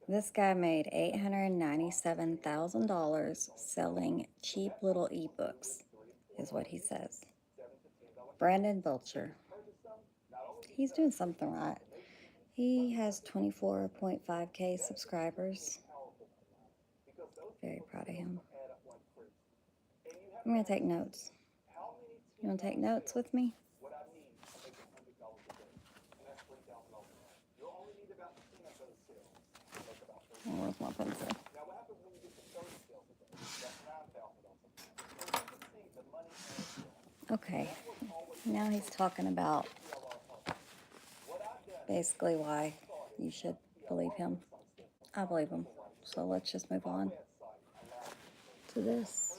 This guy made $897,000 selling cheap little ebooks, is what he says. Brandon Belcher. He's doing something right. He has 24.5K subscribers. Very proud of him. I'm going to take notes. You want to take notes with me? Oh, where's my pencil? Okay, now he's talking about basically why you should believe him. I believe him. So let's just move on to this.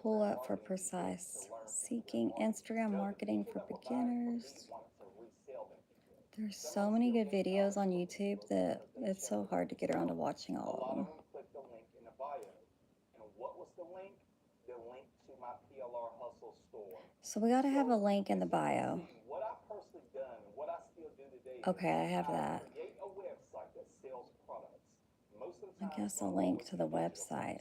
Pull up for precise. Seeking Instagram marketing for beginners. There's so many good videos on YouTube that it's so hard to get around to watching all of them. So we got to have a link in the bio. Okay, I have that. I guess a link to the website.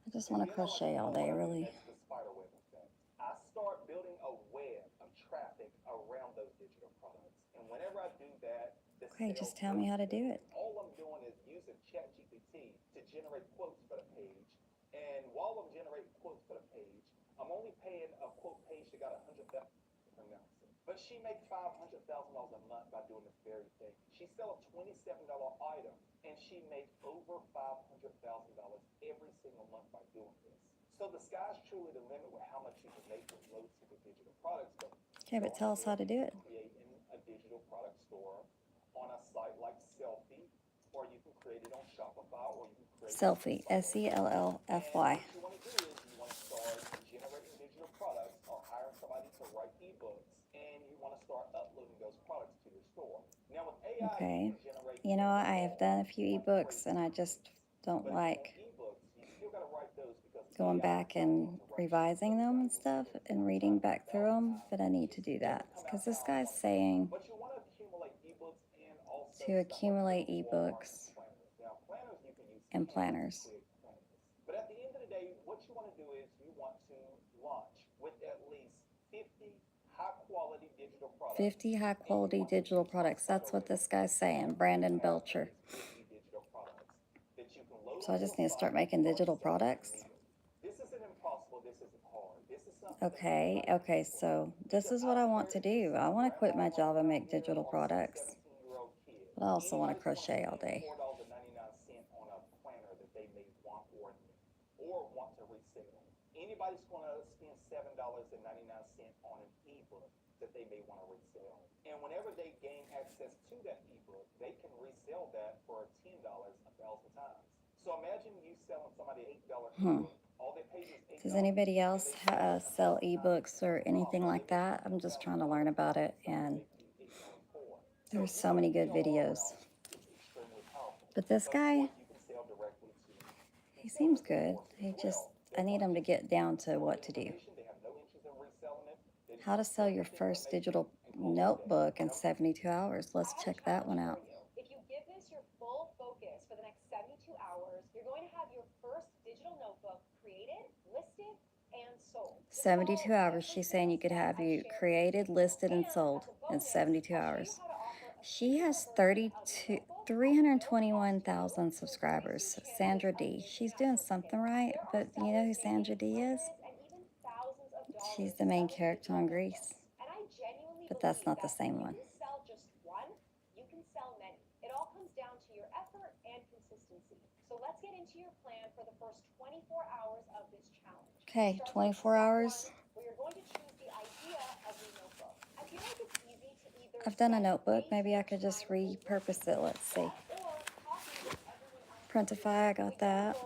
I just want to crochet all day, really. Okay, just tell me how to do it. Okay, but tell us how to do it. Selfie, Sellfy. Okay, you know, I have done a few ebooks and I just don't like going back and revising them and stuff and reading back through them, but I need to do that because this guy's saying to accumulate ebooks and planners. 50 high quality digital products. That's what this guy's saying, Brandon Belcher. So I just need to start making digital products. Okay, so this is what I want to do. I want to quit my job and make digital products, but I also want to crochet all day. Hmm. Does anybody else sell ebooks or anything like that? I'm just trying to learn about it, and there's so many good videos. But this guy, he seems good. I need him to get down to what to do. How to sell your first digital notebook in 72 hours. Let's check that one out. If you give this your full focus for the next 72 hours, you're going to have your first digital notebook created, listed, and sold. 72 hours. She's saying you could have you created, listed, and sold in 72 hours. She has 321,000 subscribers. Sandra D. She's doing something right, but you know who Sandra D is? She's the main character on Grease. But that's not the same one. You sell just one, you can sell many. It all comes down to your effort and consistency. So let's get into your plan for the first 24 hours of this challenge. Okay, 24 hours. Where you're going to choose the idea of your notebook. I feel like it's easy to either I've done a notebook. Maybe I could just repurpose it. Let's see. Printify, I got that.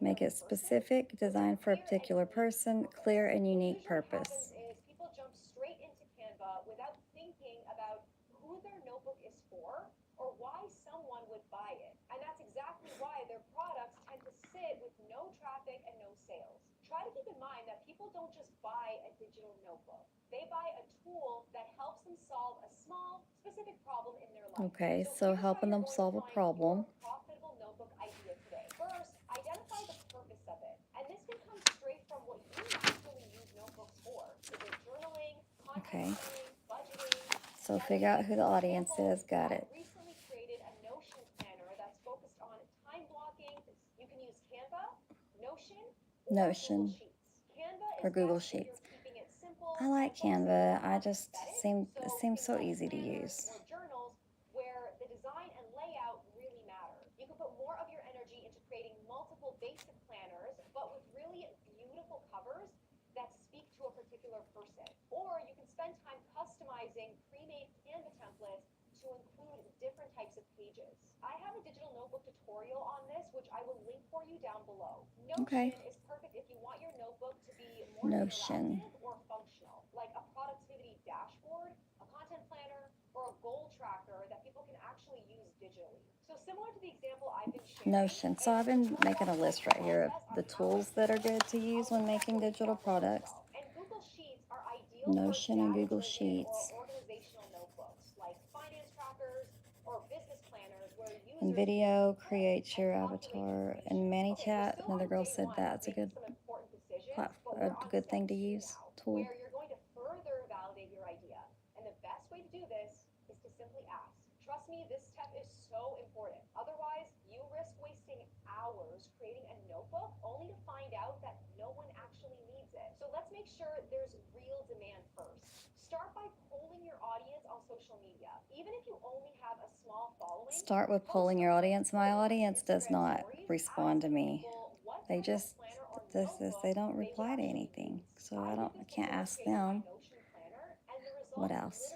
Make it specific, designed for a particular person, clear and unique purpose. People jump straight into Canva without thinking about for, or why someone would buy it. And that's exactly why their products tend to sit with no traffic and no sales. Try to keep in mind that people don't just buy a digital notebook. They buy a tool that helps them solve a small, specific problem in their life. Okay, So so here's how helping you're them going to solve a find problem. your profitable notebook idea today. First, identify the purpose of it. And this can come straight from what you naturally use notebooks for. Is it journaling, Okay, content planning, budgeting, so figure out who the audience is. Got I it. recently created a Notion planner that's focused on time blocking. You can use Canva, Notion, or Google Notion Sheets. Canva or is Google best if Sheets. you're keeping it simple I and like focusing Canva. more I on just aesthetics. it So seems things so like easy to planners use. or journals where the design and layout really matter. You can put more of your energy into creating multiple basic planners, but with really beautiful covers that speak to a particular person. Or you can spend time customizing pre-made Canva templates to include different types of pages. I have a digital notebook tutorial on this, which I will link for you down below. Okay. Notion is perfect if you want your notebook to be more Notion. interactive or functional, like a productivity dashboard, a content planner, or a goal tracker that people can actually use digitally. So similar to the example I've been sharing, Notion. So I've been making a list right here of the tools that are good to use when making digital products. and Google Sheets are ideal Notion for and Google data-driven or Sheets. organizational notebooks like finance trackers or business planners where users And can video input creates and your calculate avatar. And information. Okay, we're ManyChat, still another on girl day said one of that's a making good some important decisions, but platform, we're a on good step thing to two use now, tool. where you're going to further validate your idea. And the best way to do this is to simply ask. Trust me, this step is so important. Otherwise, you risk wasting hours creating a notebook only to find out that no one actually needs it. So let's make sure there's real demand first. Start by polling your audience on social media. Even if you only have a small following, Start with polling your audience. My audience does not respond to me. They just they don't reply to anything. So I can't ask them. What else?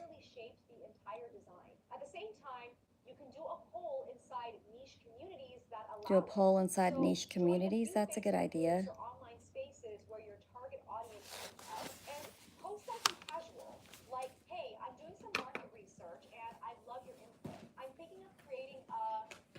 At the same time, you can do a poll inside niche communities that Do a allow it. poll inside So niche join a communities. few That's a good Facebook groups idea. or online spaces where your target audience hangs out and post something casual, like, hey, I'm doing some market research and I'd love your input. I'm thinking of creating a,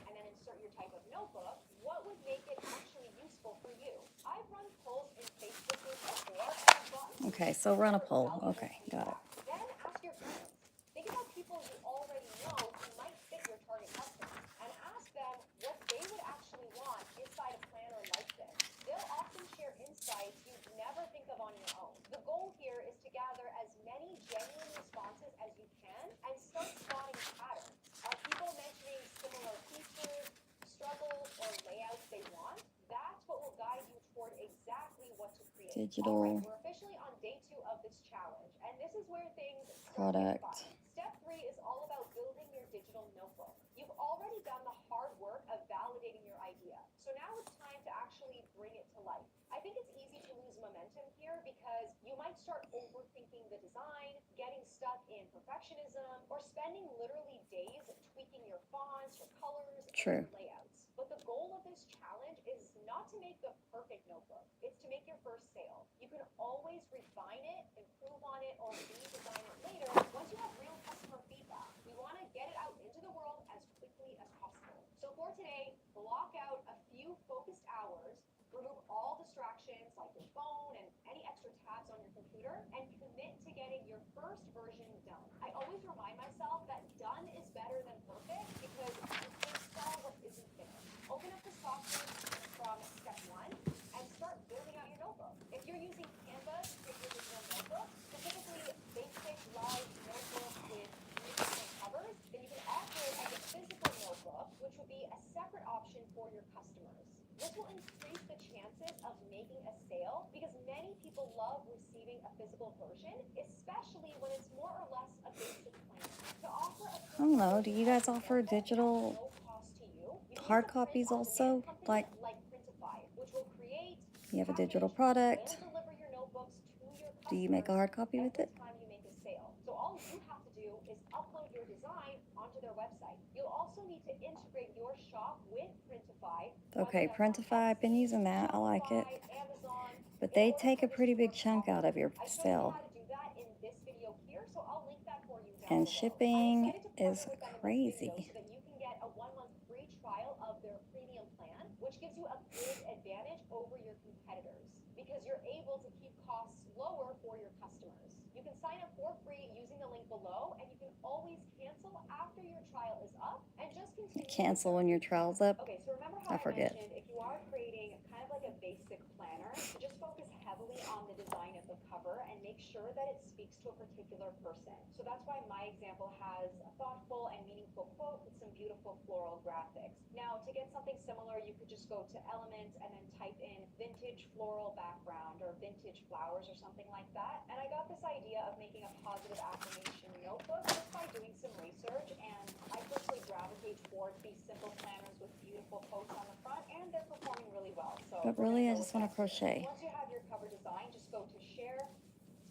and then insert your type of notebook. What would make it actually useful for you? I've run polls in Facebook groups before and I've gotten Okay, so run a poll. Okay, got it. then ask your friends. Think about people you already know who might fit your target customer and ask them what they would actually want inside a planner like this. They'll often share insights you'd never think of on your own. The goal here is to gather as many genuine responses as you can and start spotting patterns. Are people mentioning similar features, struggles, or layouts they want? That's what will guide you toward exactly what to create. Digital All right, we're officially on day 2 of this challenge, and this is where things start getting fun. product. Step 3 is all about building your digital notebook. You've already done the hard work of validating your idea, so now it's time to actually bring it to life. I think it's easy to lose momentum here because you might start overthinking the design, getting stuck in perfectionism, or spending literally days tweaking your fonts, your colors, True. and your layouts. But the goal of this challenge is not to make the perfect notebook. It's to make your first sale. You can always refine it, improve on it, or redesign it later once you have real customer feedback. We want to get it out into the world as quickly as possible. So for today, block out a few focused hours, remove all distractions like your phone and any extra tabs on your computer, and commit to getting your first version done. I always remind myself that done is better than perfect because you can't sell what isn't finished. Open up the software from step 1 and start building out your notebook. If you're using Canva to create your digital notebook, specifically basic live notebook with beautiful covers, then you can offer it as a physical notebook, which would be a separate option for your customers. This will increase the chances of making a sale because many people love receiving a physical version, especially when it's more or less a basic plan. To offer a I don't know. Do you guys offer digital no cost to you, you hard copies also? Like Printify, which will create, you have a digital package, product. and deliver your notebooks to your Do you make a customers hard copy with every it? time you make a sale. So all you have to do is upload your design onto their website. You'll also need to integrate your shop with Printify. Okay, Printify, I've been using that. I like it. Amazon, But they take a pretty big chunk out of your I showed you sale. how to do that in this video here, so I'll link that for you And down below. shipping I'm excited to is partner with them in this video crazy. so that you can get a 1 month free trial of their premium plan, which gives you a big advantage over your competitors because you're able to keep costs lower for your customers. You can sign up for free using the link below, and you can always cancel after your trial is up and just continue. Cancel when your trial's up. Okay, so remember how I forget. mentioned if you are creating kind of like a basic planner, to just focus heavily on the design of the cover and make sure that it speaks to a particular person. So that's why my example has a thoughtful and meaningful quote with some beautiful floral graphics. Now, to get something similar, you could just go to Elements and then type in vintage floral background or vintage flowers or something like that. And I got this idea of making a positive affirmation notebook just by doing some research, and I personally gravitate towards these simple planners with beautiful quotes on the front, and they're performing really well. So But really, I just want to crochet. once you have your cover design, just go to share,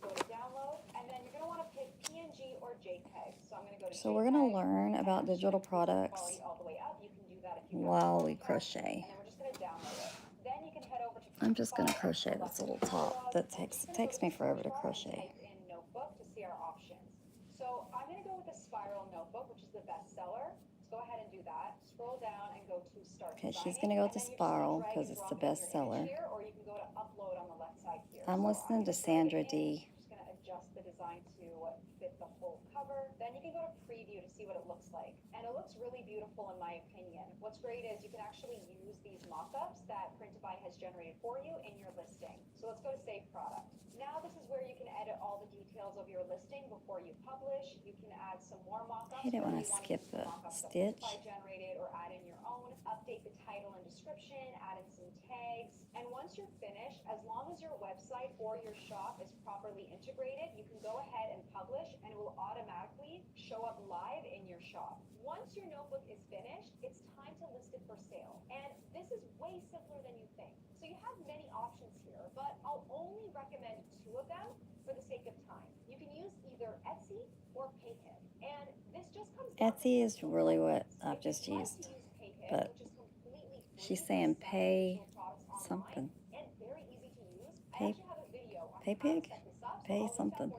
go to download, and then you're going to want to pick PNG or JPEG. So I'm going to go to So we're going to learn about digital products all the way up. You can do that if you while we crochet. and then we're just going to download it. Then you can head over to I'm just going to crochet this little top that takes me forever to crochet. type in notebook to see our options. So I'm going to go with the spiral notebook, which is the best seller. Let's go ahead and do that. Scroll down and go to start. Okay, she's going to go with the spiral because it's the best seller. Or you can go to upload on the left side here. I'm listening to Sandra D. I'm just going to adjust the design to fit the whole cover. Then you can go to preview to see what it looks like. And it looks really beautiful in my opinion. What's great is you can actually use these mock-ups that Printify has generated for you in your listing. So let's go to save product. Now this is where you can edit all the details of your listing before you publish. You can add some more mock-ups. I hate it when I skip a stitch. Generated or add in your own. Update the title and description, add in some tags. And once you're finished, as long as your website or your shop is properly integrated, you can go ahead and publish and it will automatically show up live in your shop. Once your notebook is finished, it's time to list it for sale. And this is way simpler than you think. So you have many options here, but I'll only recommend 2 of them for the sake of time. You can use either Etsy or PayHip. And this just comes Etsy is really what I've just used, but she's saying pay something. Pay pig? Pay something.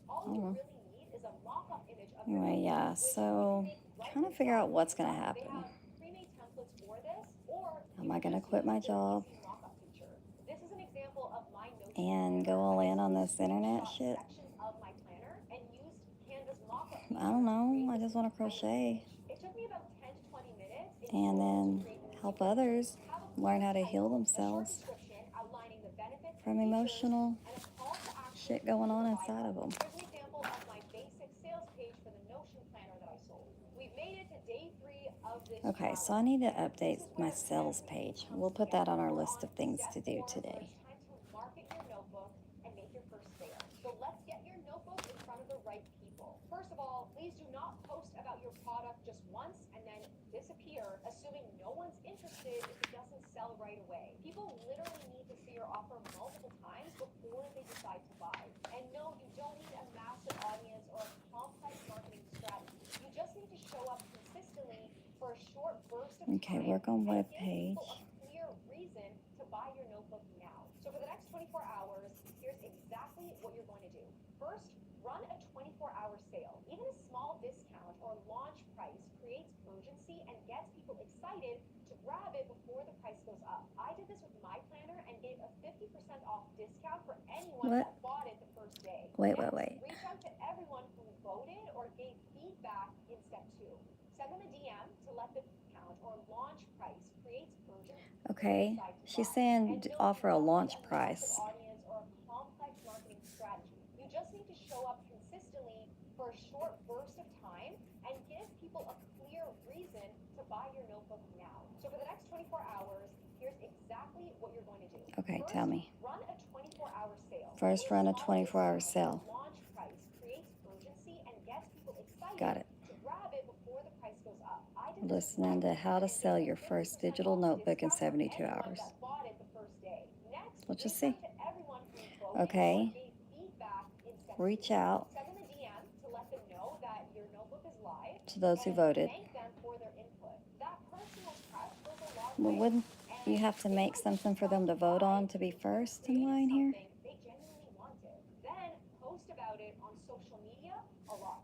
I don't know. Anyway, yeah, so trying to figure out what's going to happen. Am I going to quit my job and go all in on this internet shit? I don't know. I just want to crochet and then help others learn how to heal themselves from emotional shit going on inside of them. Okay, so I need to update my sales page. We'll put that on our list of things to do today. So let's get your notebook in front of the right people. First of all, please do not post about your product just once and then disappear, assuming no one's interested if it doesn't sell right away. People literally need to see your offer multiple times before they decide to buy. And no, you don't need a massive audience or a complex marketing strategy. You just need to show up consistently for a short burst of time. Okay, work on web page. Clear reason to buy your notebook now. So for the next 24 hours, here's exactly what you're going to do. First, run a 24-hour sale. Even a small discount or launch price creates urgency and gets people excited to grab it before the price goes up. I did this with my planner and gave a 50% off discount for anyone that bought it the first day. Wait. Reach out to everyone who voted or gave feedback in step 2. Send them a DM to let them count or launch price creates urgency. Okay, she's saying offer a launch price. You just need to show up consistently for a short burst of time and give people a clear reason to buy your notebook now. So for the next 24 hours, here's exactly what you're going to do. Okay, tell me. Run a 24-hour sale. First, run a 24-hour sale. Launch price creates urgency and gets people excited. Got it. To grab it before the price goes up. Listening to how to sell your first digital notebook in 72 hours. Let's just see. Okay. Reach out to those who voted. Well, wouldn't you have to make something for them to vote on to be first in line here? Then post about it on social media a lot.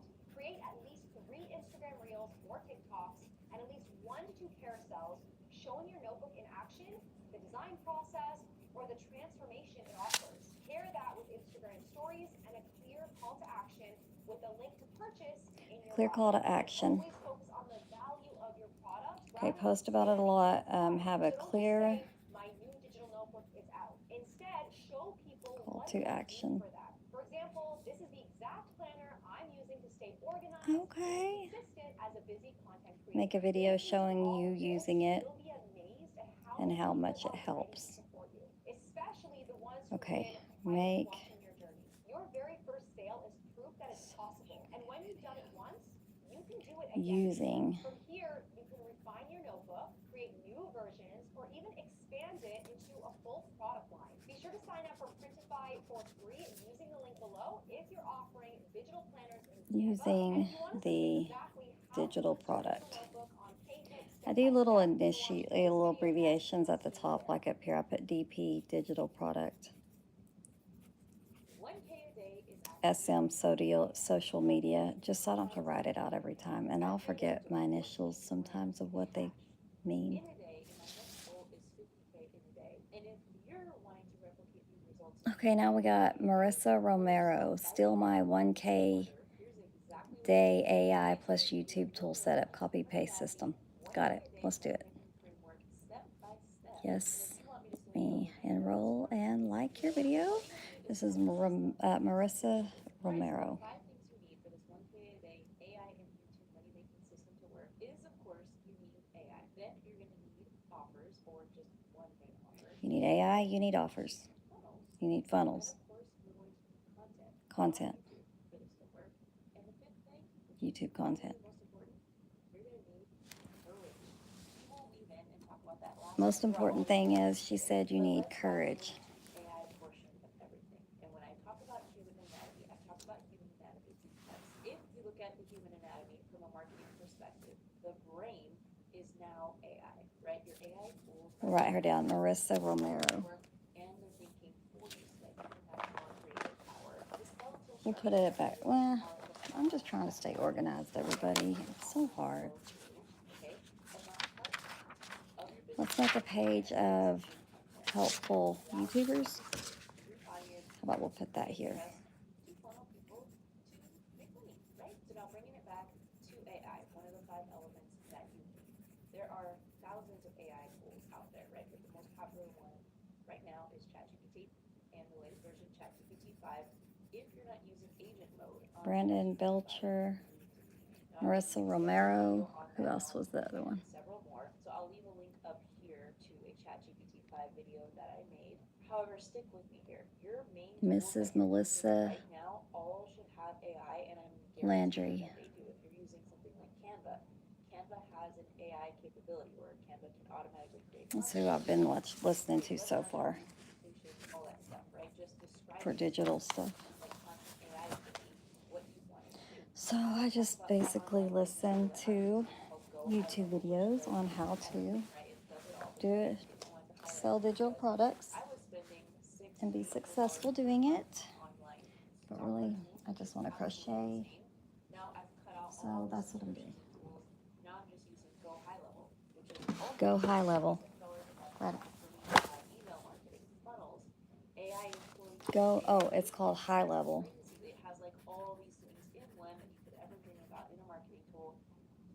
more TikToks, and at least 1 to 2 carousels showing your notebook in action, the design process, or the transformation it offers. Pair that with Instagram stories and a clear call to action with a link to purchase in your Clear call to bio. action. Always focus on the value of your product. Okay, rather than post about it a lot. spam. Have a So don't just clear say, my new digital notebook is out. Instead, show people call what to you need action. for that. For example, this is the exact planner I'm using to stay organized Okay. and consistent as a busy content creator. Make a video If you do showing all you this, using it you'll be amazed at and how many much people it are ready to helps. support you, especially the ones who've Okay, been quietly make watching your journey. Your very first sale is proof that it's possible, and when you've done it once, you can do it again. using. From here, you can refine your notebook, create new versions, or even expand it into a full product line. Be sure to sign up for Printify for free using the link below if you're offering digital planners in Canva. Using And if you want to see the exactly how digital to construct product. your notebook on Canva I do little step by step, little abbreviations at the top, like up here I put DP, digital product. 1K a day is SM social media, just so I don't have to write it out every time. And I'll forget my initials sometimes of what they mean. in a day, and my next goal is 50K in a day. And if you're wanting to replicate these results, Okay, now we got Marissa Romero, still my 1K day AI plus YouTube tool setup, copy paste system. Got it. Let's do it. Yes, let me enroll and like your video. This is Marissa Romero. 5 things you need for this 1K a day AI and YouTube money making system to work is, of course, you need AI. Then you're going to need offers or just one main offer. You need AI, you need offers. Funnels. You need funnels. And of course, you're going to need content. Content. For this to work. And the fifth thing, YouTube content. most important, you're going to need courage. We won't weave in and talk about that last. Most important thing is she said you need courage. AI portion of everything. And when I talk about human anatomy, I talk about human anatomy because if you look at the human anatomy from a marketing perspective, the brain is now AI, right? Your AI tools We'll write her down, Marissa Romero. and they're thinking for you so that you can have more creative power. The skeletal We'll put it back. Well, I'm just trying to stay organized, everybody. It's so hard. okay, and that's part of your business. Let's make a page of helpful YouTubers. How about we'll put that here? To funnel people to make money, right? So now bringing it back to AI, one of the 5 elements that you need. There are thousands of AI tools out there, right? But the most popular one right now is ChatGPT and the latest version, ChatGPT 5. If you're not using agent mode, Brandon Belcher, Marissa Romero. Who else was the other one? Several more. So I'll leave a link up here to a ChatGPT 5 video that I made. However, stick with me here. Your main Mrs. Melissa right now all should have AI, and I'm Landry. that they do. If you're using something like Canva, Canva has an AI capability where Canva can automatically create. That's who I've been listening to so far All that stuff, right? Just describe for digital stuff. like content AI could be what you want it to do. So I just basically listen to YouTube videos on how to do it, sell digital products, and be successful doing it. But really, I just want to crochet. So that's what I'm doing. Now I'm just using Go High Level, which is Go high level. Right. email marketing, funnels, AI influence. Go. Oh, it's called high level. It has like all these things in one that you could ever dream about in a marketing tool,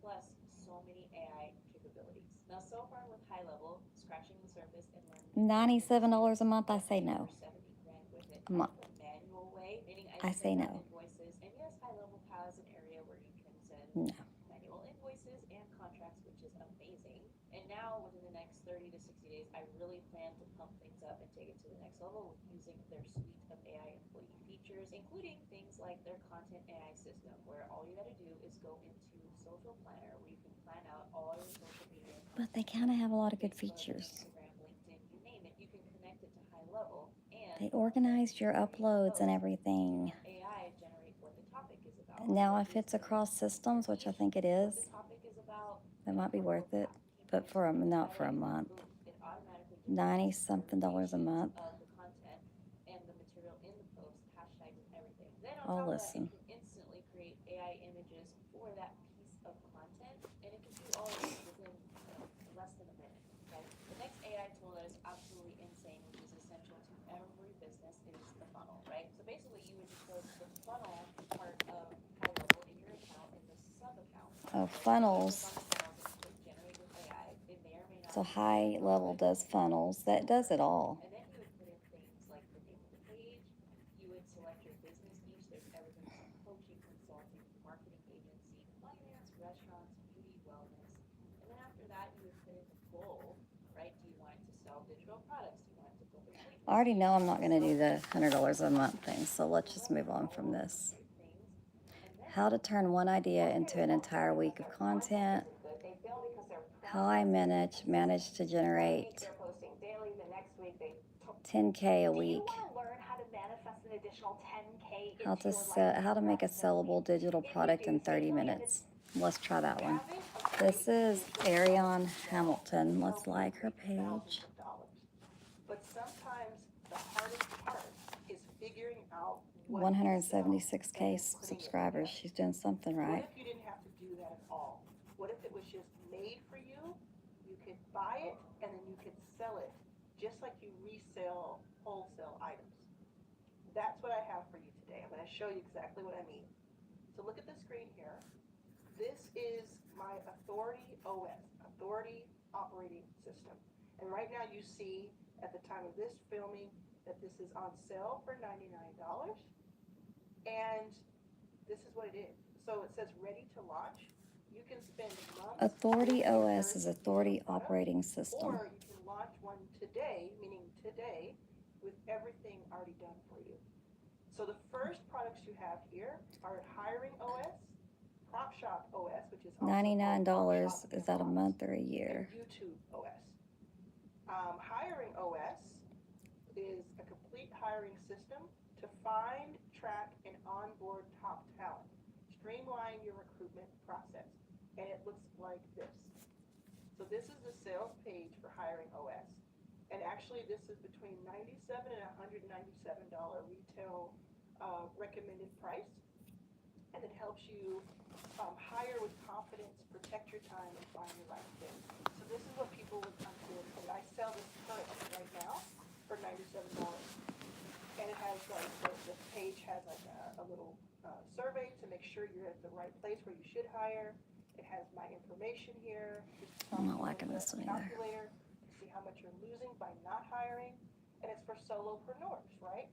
plus so many AI capabilities. Now, so far with High Level, scratching the surface and learning $97 a month. I say no. 70 grand with it. A month. Manual way, meaning I say send no. out invoices, and yes, High Level has an area where you can send No. manual invoices and contracts, which is amazing. And now within the next 30 to 60 days, I really plan to pump things up and take it to the next level with using their suite of AI employee features, including things like their content AI system, where all you got to do is go into Social Planner, where you can plan out all your social media. But they kind of have a lot of good features. Instagram, LinkedIn, you name it, you can connect it to High Level, and They organized your uploads and everything. AI generate what the topic is about. Now, if it's across systems, which I think it is, The topic is about. that might be worth it. But for not for a month. It automatically 90-something dollars a month. of the content and the material in the post, hashtags and everything. Then on I'll top of that, listen. it can instantly create AI images for that piece of content is absolutely insane, which is essential to every business, is the funnel, right? So basically, you would just go to the funnel part of high level in your account in the sub account. Oh, funnels. Generate with AI. They may or may not. So high level does funnels. That does it all. And then you would put in things like the name of the page. You would select your business niche. There's everything from coaching, consulting, marketing agency, finance, restaurants, beauty, wellness. And then after that, you would put in the goal, right? Do you want it to sell digital products? Do you want it to build a weight I already know I'm not going to do the $100 a month thing, so let's just move on from this. How to turn one idea into an entire week of content. How I manage to generate They're posting daily. The next week they 10K a Do you week. want to learn how to manifest an additional 10K How into to your life? how to make a sellable digital product in 30 minutes. Let's try that one. This is Ariane Hamilton. Let's like her page. But sometimes the hardest part is figuring out 176K subscribers. She's doing something What right. if you didn't have to do that at all? What if it was just made for you? You could buy it and then you could sell it, just like you resell wholesale items. That's what I have for you today. I'm going to show you exactly what I mean. So look at the screen here. This is my Authority OS, Authority Operating System. And right now you see at the time of this filming that this is on sale for $99. And this is what it is. So it says ready to launch. You can spend months. Authority OS is Authority Operating System. Or you can launch one today, meaning today, with everything already done for you. So the first products you have here are Hiring OS, Prop Shop OS, which is also $99. Is that a month or a year? and YouTube OS. Hiring OS is a complete hiring system to find, track, and onboard top talent. Streamline your recruitment process. And it looks like this. So this is the sales page for Hiring OS. And actually this is between $97 and $197 retail recommended price. And it helps you hire with confidence, protect your time, and find the right fit. So this is what people would come to and say. I sell this currently right now for $97. And it has like, the page has like a little survey to make sure you're at the right place where you should hire. It has my information here. I'm not liking this one either. Calculator to see how much you're losing by not hiring. And it's for solopreneurs, right?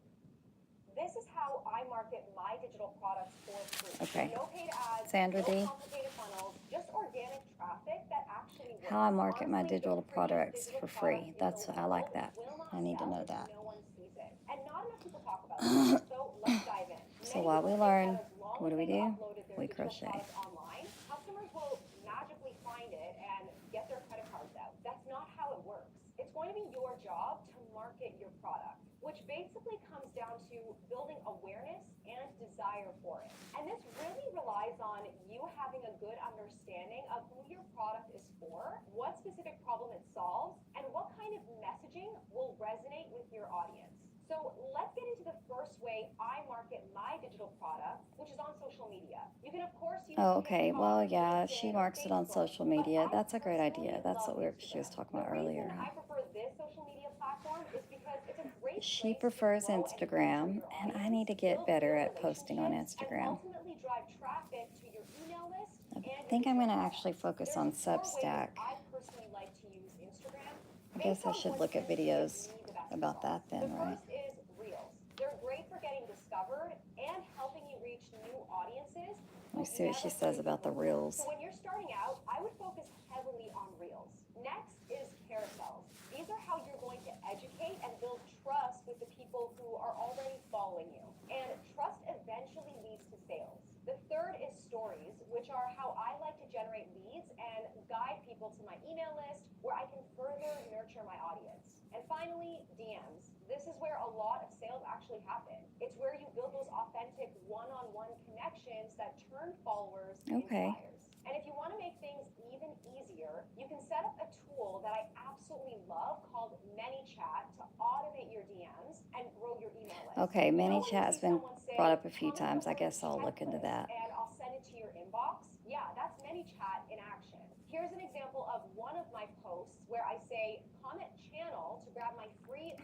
This is how I market my digital products for free. Okay. No paid ads, Sandra no D. complicated funnels, just organic traffic that actually works. How I market my Honestly, digital good for you, products digital for free. products in That's the I like world that. will not I need to sell know if that. no one sees it. And not enough people talk about it. So let's dive in. So Many while we people think learn, that as long what as do we they've do? uploaded their We digital crochet. products online, customers will magically find it and get their credit cards out. That's not how it works. It's going to be your job to market your product, which basically comes down to building awareness and desire for it. And this really relies on you having a good understanding of who your product is for, what specific problem it solves, and what kind of messaging will resonate with your audience. So let's get into the first way I market my digital products, which is on social media. You can of course use Oh, okay. TikTok, Well, yeah, LinkedIn, she or marks it on Facebook, social but media. I That's a great idea. personally That's love what she was Instagram. talking about The reason earlier. I prefer this social media platform is because it's a great She place to prefers grow and nurture Instagram, your and I audience, need to get build better real at posting on relationships, and Instagram. ultimately drive traffic to your email list I and think your I'm going digital to products. actually focus There's on 4 ways Substack. I personally like to use Instagram. I guess based I on should what look at tends to give videos me the best about that results. then, The right? first is Reels. They're great for getting discovered and helping you reach new audiences. Let me see what she says about the Reels. So when you're starting out, I would focus heavily on Reels. Next is carousels. These are how you're going to educate and build trust with the people who are already following you. And trust eventually leads to sales. The third is stories, which are how I like to generate leads and guide people to my email list where I can further nurture my audience. And finally, DMs. This is where a lot of sales actually happen. It's where you build those authentic one-on-one connections that turn followers into buyers. And if you want to make things even easier, you can set up a tool that I absolutely love called ManyChat to automate your DMs and grow your email list. Okay, ManyChat has been brought up a few times. I guess I'll look into that. And I'll send it to your inbox. Yeah, that's ManyChat in action. Here's an example of one of my posts where I say comment channel to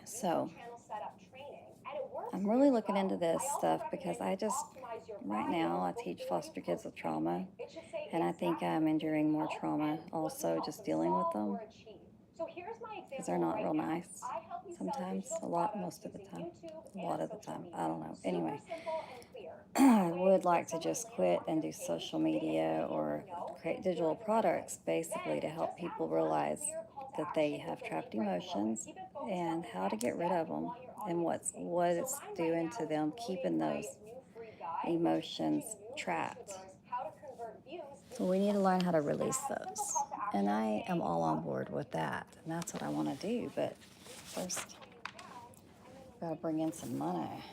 So channel setup training, and it works I'm really really looking into well. this I also stuff because recommend I you just, optimize your right bio now, I teach before you foster kids post with trauma, anything. It should say and I think exactly I'm what you enduring need more help trauma and what you also help just them dealing with solve them or achieve. So here's my because they're example not right real now. nice I help you sell sometimes, digital a lot, products most of the using time, YouTube a and lot of the social time. I media. don't know. Super Anyway, simple and clear. I That way, would if like to someone just lands quit on and your do page, social they media immediately or know create you're digital in the right products place. basically Then to help just add people one realize clear call to that they action have with the trapped link right below it. emotions Keep it focused on and the how to next get rid step of you them want your and audience to take. what So it's mine right doing now to is them, promoting keeping my those new free guide, which is emotions teaching new trapped. YouTubers how to convert views So into we need to learn how to customers. And release I have a simple those. call to action And I am saying, all on how to board convert with views that. into And that's what I customers. want to do. But Reach out first, pointing down, and then the gotta link bring in is some money.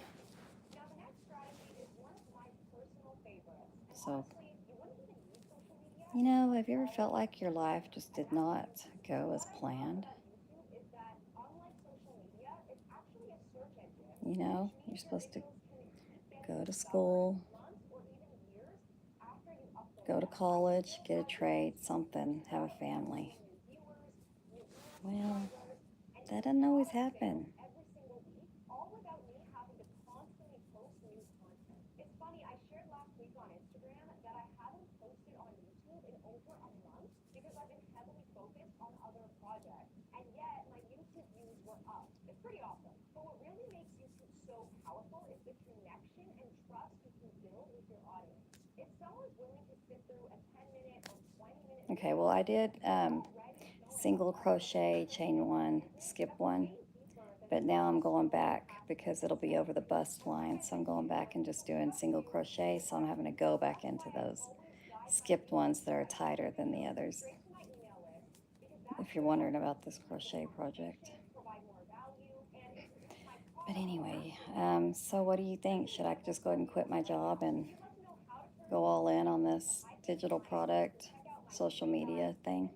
now, the next strategy is one of my personal favorites. And So, honestly, you wouldn't even need social media. you know, have you ever felt like your life just did not go as planned? What I love about YouTube is that, unlike social media, it's actually a search engine, You know, which you're means your supposed to videos can keep getting go to discovered school, months or even years after you upload go to them. college, New get a trade, audience, something, have a family. new viewers, new email Well, subscribers, and that even doesn't always product sales happen. every single week, all without me having to constantly post new content. It's funny, I shared last week on Instagram that I haven't posted on YouTube in over a month because I've been heavily focused on other projects. And yet, my YouTube views were up. It's pretty awesome. But what really makes YouTube so powerful is the connection and trust you can build with your audience. If someone's willing to sit through a 10-minute or 20-minute Okay, well, I did single crochet, chain one, skip one. But now I'm going back because it'll be over the bust line. So I'm going back and just doing single crochet. So I'm having to go back into those skipped ones that are tighter than the others. If you're wondering about this crochet project. But anyway, so what do you think? Should I just go ahead and quit my job and go all in on this digital product, social media thing?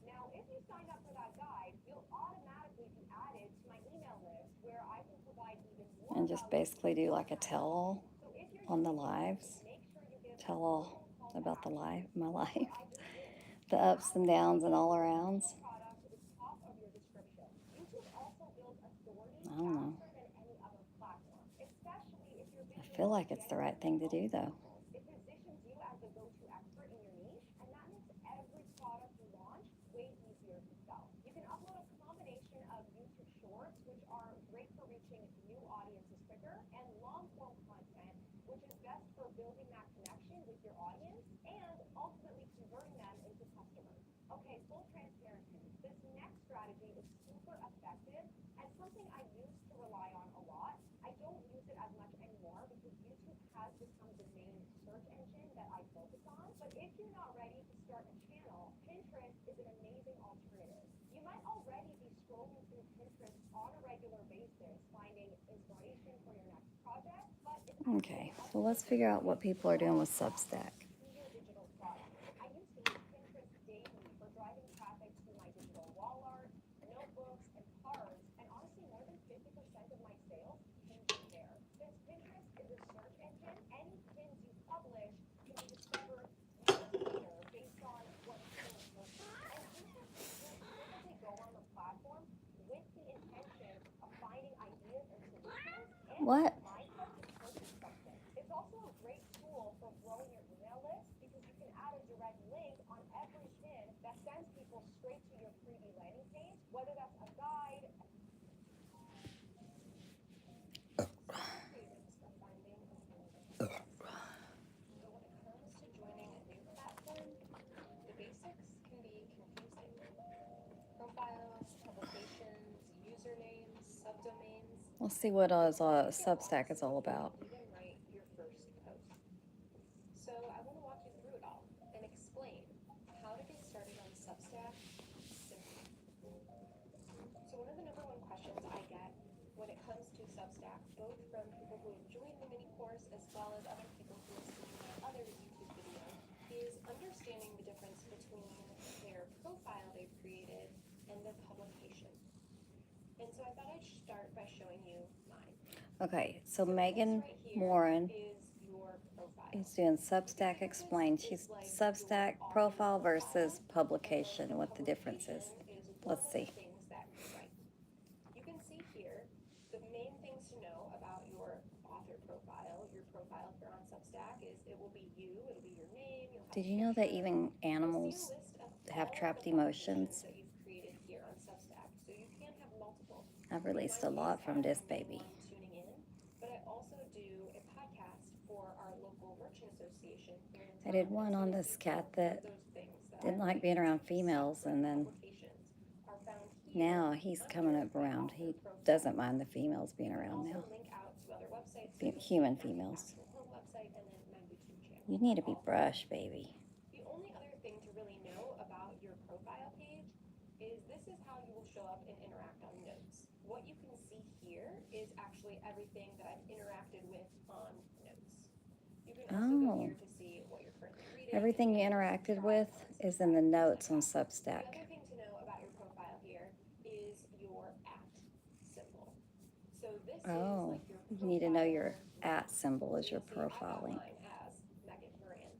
Now, if you sign up for that guide, you'll automatically be added to my email list where I can provide even more And just basically do like a tell-all on the lives. Tell all about the life, my life, the ups and downs and all arounds. I don't know. I feel like it's the right thing to do, though. It positions you as the go-to expert in your niche, and that makes every product you launch way easier to sell. You can upload a combination of YouTube Shorts, which are great for reaching new audiences quicker, and long-form content, which is best for building that connection with your audience and ultimately converting them into customers. Okay, full transparency. This next strategy is super effective and something I used to rely on a lot. I don't use it as much anymore because YouTube has become the main search engine that I focus on. But if you're not ready to start a channel, Pinterest is an amazing alternative. You might already be scrolling through Pinterest on a regular basis, finding inspiration for your next project, but it's Okay, so let's figure out what people are doing with Substack. your digital product. I used to use Pinterest daily for driving traffic to my digital wall art, notebooks, and cards, and honestly, more than 50% of my sales came from there. Since Pinterest is a search engine, any pins you publish can be discovered years later based on what people are searching. And Pinterest will typically go on the platform with the intention of finding ideas and solutions and What? mindset to purchase something. It's also a great tool for growing your email list because you can add a direct link on every pin that sends people straight to your freebie landing page, whether that's a guide, But when it comes to joining a new platform, the basics can be confusing. Profiles, publications, usernames, subdomains. Let's see what Substack is all about. Even write your first post. So I want to walk you through it all and explain how to get started on Substack simply. So one of the number one questions I get when it comes to Substack, both from people who have joined the mini course as well as other people who have seen my other YouTube video, is understanding the difference between their profile they've created and the publication. And so I thought I'd start by showing you mine. Okay, so So Megan this right here Warren is your profile. is doing Substack Explained. She's Substack profile versus publication, what the difference is. Publication is Let's one of see. the things that you write. You can Did you know that even animals have trapped emotions? That you've created here on Substack, so you can have multiple. I've released a lot from this baby. Tuning in, but I also do a podcast for our local merchant association here in I town. did one on this cat that Those things that didn't like being around females, and then publications are found here. now he's coming up around. He doesn't mind the females being around now. Also link out to other websites. Human females. Home website and then my YouTube channel. You need to be brushed, baby. The only other thing to really know about your profile page is this is how you will show up and interact on notes. What you can see here is actually everything that I've interacted with on notes. You can also go here to see what you're currently reading. Everything you interacted with is in the notes on Substack. The other thing to know about your profile here is your @ symbol. So this is like your you need to know your profile. @ symbol as your So you'll see profile link. I got mine as Megan Moran.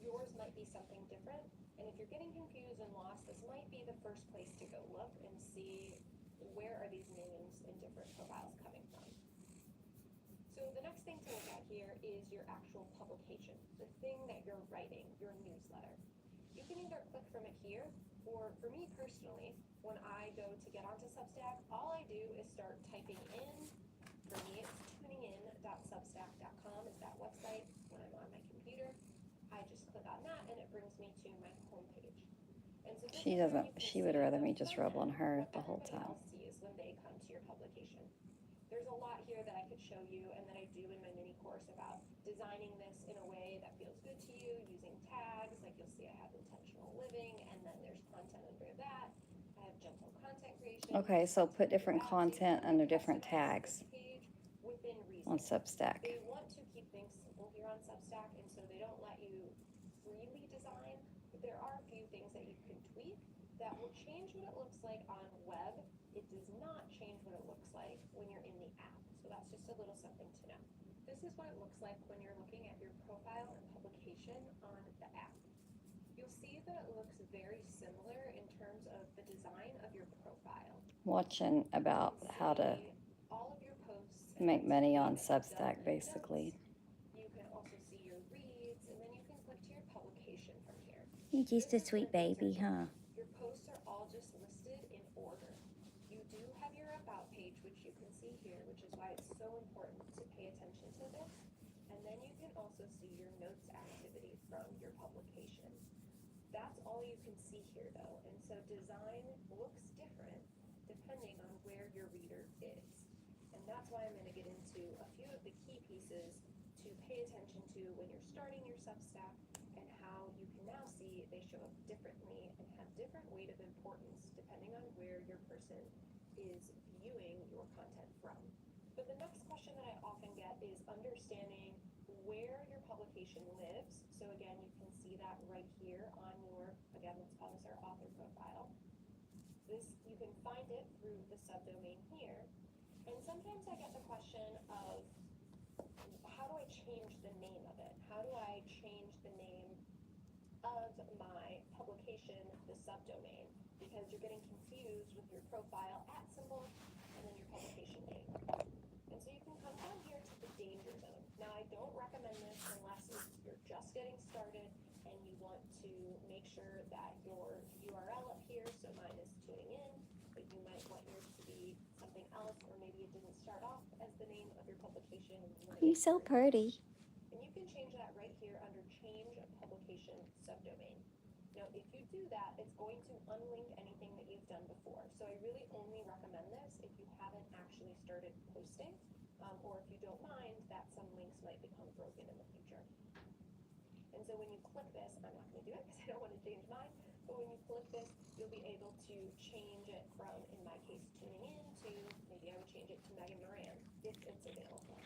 Yours might be something different, and if you're getting confused and lost, this might be the first place to go look and see where are these names in different profiles coming from. So the next thing to look at here is your actual publication, the thing that you're writing, your newsletter. You can either click from it here, or for me personally, when I go to get onto Substack, all I do is start typing in, for me it's tuningin.substack.com is that website. When I'm on my computer, I just click on that and it brings me to my homepage. And so She doesn't, she would rather me just rub on her the whole time. sees when they come to your publication. There's a lot here that I could show you and that I do in my mini course about designing this in a way that feels good to you, using tags, like you'll see I have intentional living, and then there's content under that. I have gentle content creation. Okay, so put different content under different tags within reason. on Substack. They want to keep things simple here on Substack, and so they don't let you freely design, but there are a few things that you can tweak that will change what it looks like on web. It does not change what it looks like when you're in the app. So that's just a little something to know. This is what it looks like when you're looking at your profile and publication on the app. You'll see that it looks very similar in terms of the design of your profile. Watching about how to all of your posts make money on Substack, basically. You can also see your reads, and then you can click to your publication from here. You're just a sweet baby, huh? Your posts are all just listed in order. You do have your about page, which you can see here, which is why it's so important to pay attention to this. And then you can also see your notes activity from your publication. That's all you can see here though, and so design looks different depending on where your reader is. And that's why I'm going to get into a few of the key pieces to pay attention to when you're starting your Substack, and how you can now see they show up differently and have different weight of importance depending on where your person is viewing your content from. But the next question that I often get is understanding where your publication lives. So again, you can see that right here on your, again, let's call this our author profile. This, you can find it through the subdomain here. And sometimes I get the question of, how do I change the name of it? How do I change the name of my publication, the subdomain? Because you're getting confused with your profile @ symbol and then your publication name. And so you can come down here to the danger zone. Now I don't recommend this unless you're just getting started and you want to make sure that your URL up here, so mine is tuning in, but you might want yours to be something else, or maybe it didn't start off as the name of your publication. You're so pretty. And you can change that right here under change publication subdomain. Now, if you do that, it's going to unlink anything that you've done before. So I really only recommend this if you haven't actually started posting, or if you don't mind that some links might become broken in the future. And so when you click this, I'm not going to do it because I don't want to change mine, but when you click this, you'll be able to change it from, in my case, tuning in to, maybe I would change it to Megan Moran if it's available.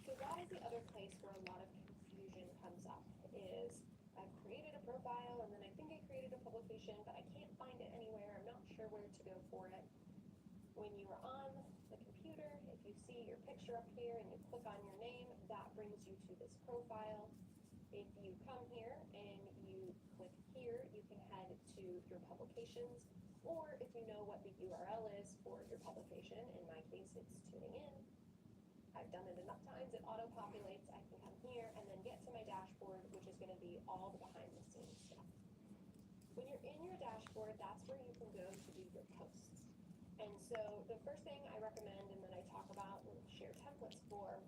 So that is the other place where a lot of confusion comes up, is I've created a profile and then I think I created a publication, but I can't find it anywhere. I'm not sure where to go for it. When you are on the computer, if you see your picture up here and you click on your name, that brings you to this profile. If you come here and you click here, you can head to your publications, or if you know what the URL is for your publication, in my case it's tuning in, I've done it enough times, it auto-populates, I can come here and then get to my dashboard, which is gonna be all the behind-the-scenes stuff. When you're in your dashboard, that's where you can go to do your posts. And so the first thing I recommend and that I talk about and share templates for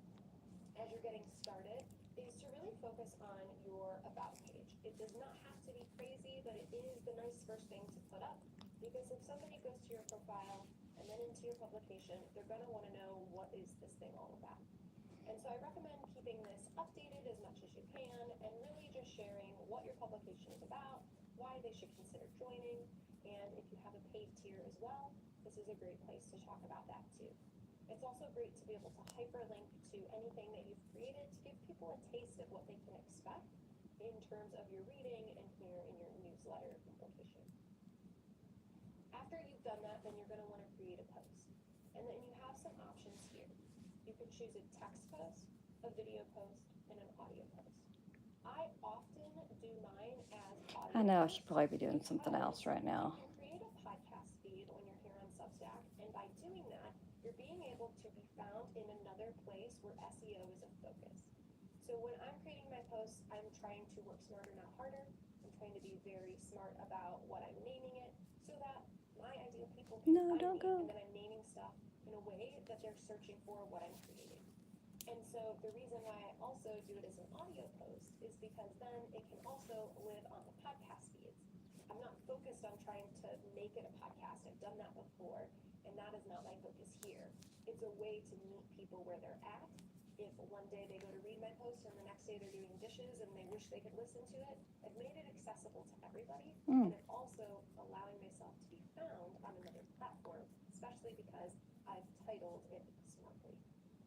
as you're getting started is to really focus on your about page. It does not have to be crazy, but it is the nice first thing to put up, because if somebody goes to your profile and then into your publication, they're going to want to know what is this thing all about. And so I recommend keeping this updated as much as you can and really just sharing what your publication is about, why they should consider joining, and if you have a paid tier as well, this is a great place to talk about that too. It's also great to be able to hyperlink to anything that you've created to give people a taste of what they can expect in terms of your reading and here in your newsletter publication. After you've done that, then you're going to want to create a post. And then you have some options here. You can choose a text post, a video post, and an audio post. I often do mine as audio. I know I posts should probably be doing something else right now. You can create a podcast feed when you're here on Substack, and by doing that, you're being able to be found in another place where SEO is a focus. So when I'm creating my posts, I'm trying to work smarter, not harder. I'm trying to be very smart about what I'm naming it so that my ideal people can No, find don't me, go. and then I'm naming stuff in a way that they're searching for what I'm creating. And so the reason why I also do it as an audio post is because then it can also live on the podcast feeds. I'm not focused on trying to make it a podcast. I've done that before, and that is not my focus here. It's a way to meet people where they're at. If one day they go to read my post and the next day they're doing dishes and they wish they could listen to it, I've made it accessible to everybody, and I'm also allowing myself to be found on another platform, especially because I've titled it smartly.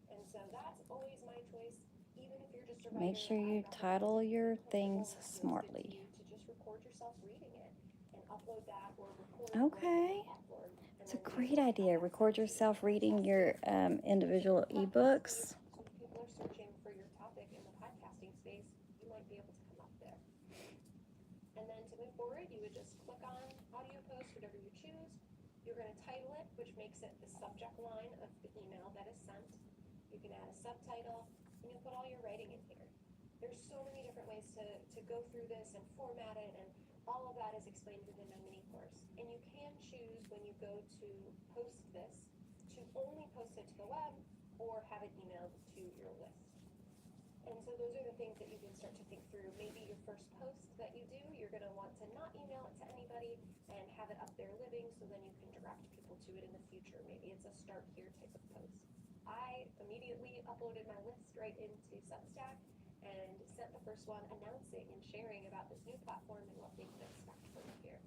And so that's always my choice, even if you're just a writer. Make sure you title your things smartly. To just record yourself reading it and upload that or record Okay. platform. It's a great idea. Record yourself reading your individual ebooks. So if people are searching for your topic in the podcasting space, you might be able to come up there. And then to move forward, you would just click on audio post, whatever you choose. You're going to title it, which makes it the subject line of the email that is sent. You can add a subtitle, and you'll put all your writing in here. There's so many different ways to go through this and format it, and all of that is explained within my mini course. And you can choose when you go to post this to only post it to the web or have it emailed to your list. And so those are the things that you can start to think through. Maybe your first post that you do, you're going to want to not email it to anybody and have it up there living so then you can direct people to it in the future. Maybe it's a start here type of post. I immediately uploaded my list right into Substack and sent the first one announcing and sharing about this new platform and what they can expect from here.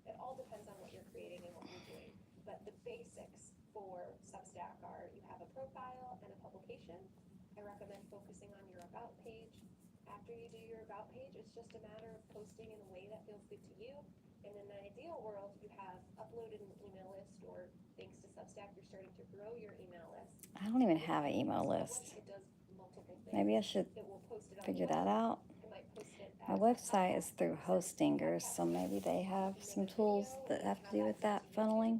It all depends on what you're creating and what you're doing. But the basics for Substack are you have a profile and a publication. I recommend focusing on your about page. After you do your about page, it's just a matter of posting in a way that feels good to you. And in an ideal world, you have uploaded an email list, or thanks to Substack, you're starting to grow your email list. I don't even have an email list. It does multiple things. Maybe I should It will post it on figure the that web. out. It might post it My as website is through Hostingers, so maybe they have some tools that have to do with that funneling.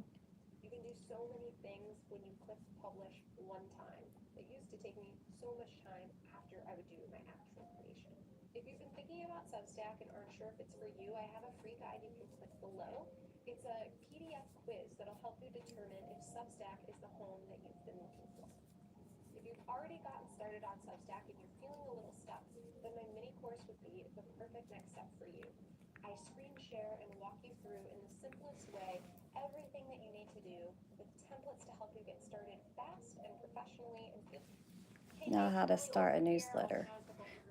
You can do so many things when you click publish one time. It used to take me so much time after I would do my actual creation. If you've been thinking about Substack and aren't sure if it's for you, I have a free guide you can click below. It's a PDF quiz that'll help you determine if Substack is the home that you've been looking for. If you've already gotten started on Substack and you're feeling a little stuck, then my mini course would be the perfect next step for you. I screen share and walk you through in the simplest way everything that you need to do with templates to help you get started fast and professionally and feel. Know how to start a newsletter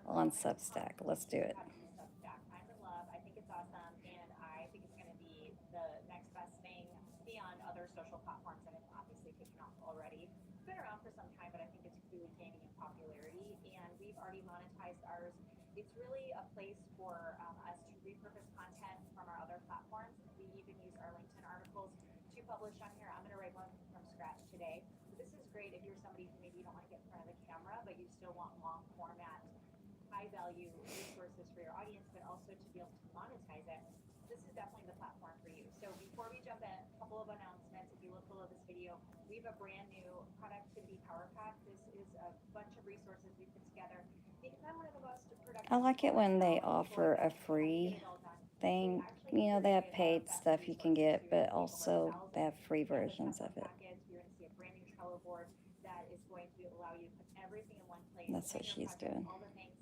on Substack. Let's do it. Substack. I'm in love. I think it's awesome, and I think it's going to be the next best thing beyond other social platforms that have obviously taken off already. It's been around for some time, but I think it's really gaining in popularity, and we've already monetized ours. It's really a place for us to repurpose content from our other platforms. We even use our LinkedIn articles to publish on here. I'm going to write one from scratch today. But this is great if you're somebody who maybe you don't want to get in front of the camera, but you still want long format, high value resources for your audience, but also to be able to monetize it. this is definitely the platform for you. So before we jump in, a couple of announcements. If you look below this video, we have a brand new productivity power pack. This is a bunch of resources we put together because I'm one of the most productive I like it people when right they now, and people offer are a like, "How do you free get it all done?" thing. Actually, You know, they have created paid best stuff you can resources get, to but think of also ourselves. they And have free in the versions of template it. package, you're going to see a brand new Trello board that is going to allow you to put everything in one place. That's Plan what your she's project, doing. all the things.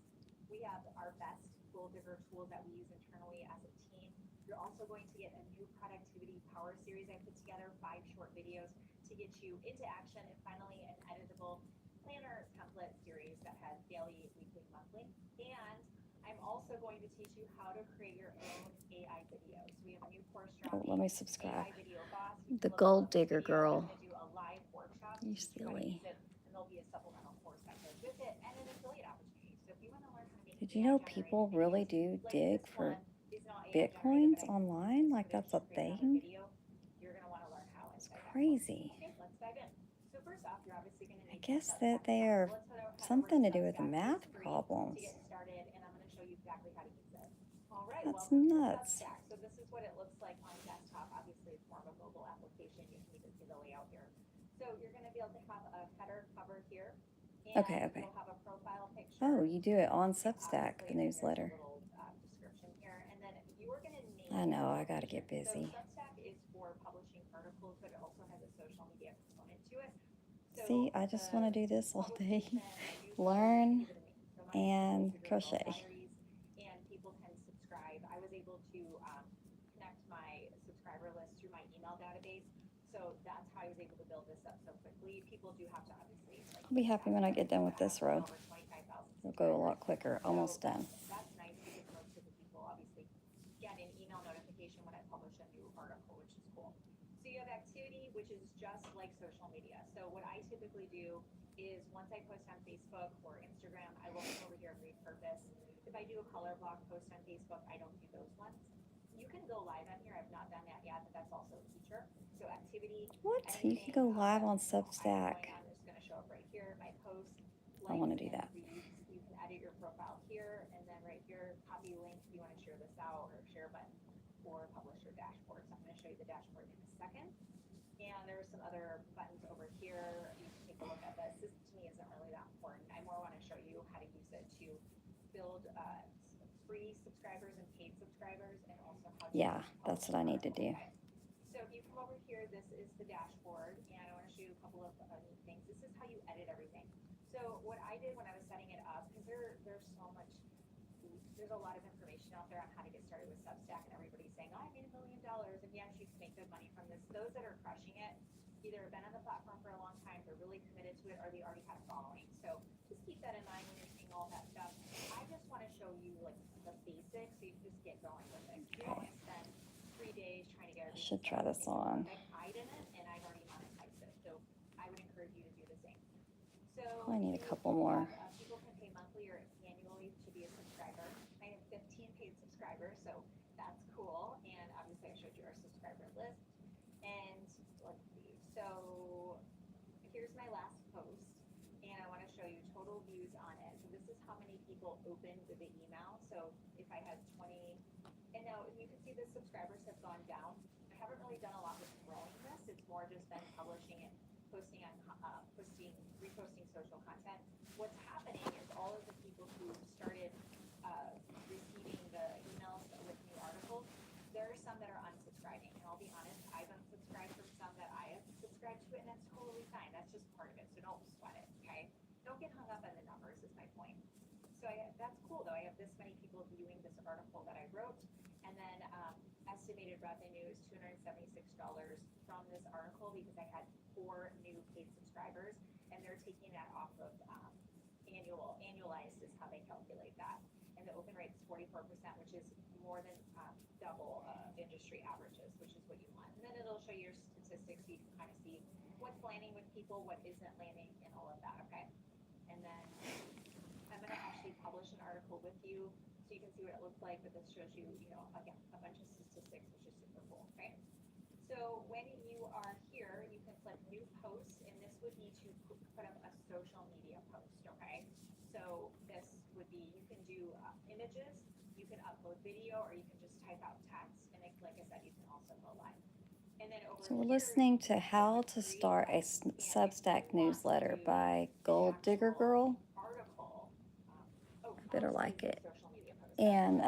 We have our best goal digger tools that we use internally as a team. You're also going to get a new productivity power series I put together, 5 short videos to get you into action, and finally an editable planner template series that has daily, weekly, monthly. And I'm also going to teach you how to create your own AI videos. We have a new course Oh, dropping, let me subscribe. AI Video Boss. You The can look gold below this digger video. I'm girl. going to do a live workshop to You teach you how to silly. use it, and there'll be a supplemental course that goes with it and an affiliate opportunity. So if you want to learn how to make Did you know AI-generated people really videos, do like dig this for one is not AI generated, Bitcoins but I online? Like footage that's to a create another thing? video, you're going to want to learn how It's inside that course. crazy. Okay, let's dive in. So first off, you're obviously going to I need guess some that Substack they stuff. are So let's head over something to to do with the Substack. It is math free to problems. get started, and I'm going to show you exactly how to use it. All right, That's welcome to nuts. Substack. So this is what it looks like on desktop. Obviously, it's more of a mobile application. You can even see the layout here. So you're going to be able to have a header cover here, and Okay. you'll have a profile picture. Oh, you do it on And Substack, obviously, the and there's a newsletter. little description here, and then you are going to name. I know, your I gotta publication. get busy. So Substack is for publishing articles, but it also has a social media component to it. So See, I just want to do this all day. publication, Learn newsletter, so mine is and Gold Digger Girl crochet. Diaries, and people can subscribe. I was able to connect my subscriber list through my email database, so that's how I was able to build this up so quickly. People do have to obviously. I'll be happy when I get done with this row. Over 25,000 It'll go a lot quicker. so Almost done. That's nice because most of the people obviously get an email notification when I publish a new article, which is cool. So you have activity, which is just like social media. So what I typically do is once I post on Facebook or Instagram, I will come over here and repurpose. If I do a color block post on Facebook, I don't do those ones. You can go live on here. I've not done that yet, but that's also a feature. So activity. What? You can go live on I'm Substack. just going to show up right here. My post. I want to do that. Reads. You can edit your profile here, and then right here, copy link if you want to share this out, or share button, or publish your dashboard. So I'm going to show you the dashboard in a second. And there's some other buttons over here. You can take a look at this. This to me isn't really that important. I more want to show you how to use it to build free subscribers and paid subscribers, and also how to. Yeah, that's what I need to do. Okay. So if you come over here, this is the dashboard, and I want to show you a couple of neat things. This is how you edit everything. So what I did when I was setting it up, because there's so much, there's a lot of information out there on how to get started with Substack, and everybody's saying, oh, I made $1 million, and yes, you can make good money from this. Those that are crushing it either have been on the platform for a long time, they're really committed to it, or they already have a following. So just keep that in mind when you're seeing all that stuff. I just want to show you like the basics, so you can just get going with it. You don't want to spend 3 days trying to get I everything. should try this on. Like I didn't, and I've already monetized it. So I would encourage you to do the same. So I need a couple more. People can pay monthly or annually to be a subscriber. I have 15 paid subscribers, so that's cool. And obviously, I showed you our subscriber list. And let's see. So here's my last post, and I want to show you total views on it. So this is how many people opened the email. So if I had 20, and now you can see the subscribers have gone down. I haven't really done a lot with growing this. It's more just been publishing it, posting on, reposting social content. What's happening is all of the people who started receiving the emails with new articles, there are some that are unsubscribing. And I'll be honest, I've unsubscribed from some that I have subscribed to it, and that's totally fine. That's just part of it. So don't sweat it, okay? Don't get hung up on the numbers is my point. So that's cool, though. I have this many people viewing this article that I wrote. And then estimated revenue is $276 from this article because I had 4 new paid subscribers, and they're taking that off of annualized is how they calculate that. And the open rate is 44%, which is more than double industry averages, which is what you want. And then it'll show you your statistics so you can kind of see what's landing with people, what isn't landing, and all of that, okay? And then I'm going to actually publish an article with you so you can see what it looks like, but this shows you, again, a bunch of statistics, which is super cool, okay? So when you are here, you can click new post, and this would be to put up a social media post, okay? So this would be, you can do images, you can upload video, or you can just type out text, and like I said, you can also go live. And then over So we're here, listening to How to Start a Substack Newsletter by Gold Digger Girl. article. I better like it. Social media post. And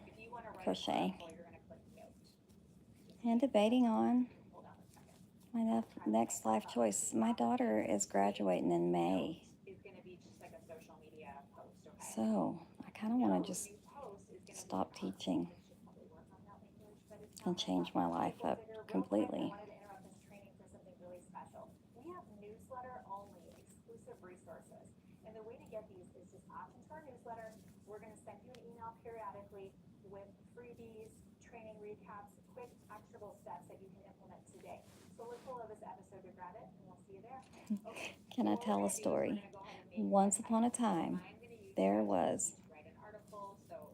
If you want to write crocheting. an article, you're going to click note. And debating on Hold on a second. my next life choice. My daughter is graduating in May, Is going to be just like a social media post, okay? so I kind of want to just New post is going to stop teaching should probably work on that language, but it's and change my life up completely. I wanted to interrupt this training for something really special. We have newsletter only exclusive resources. And the way to get these is just opt into our newsletter. We're going to send you an email periodically with freebies, training recaps, quick actionable steps that you can implement today. So look below this episode to grab it, and we'll see you there. Okay. Can I tell a story? Once upon a time, there was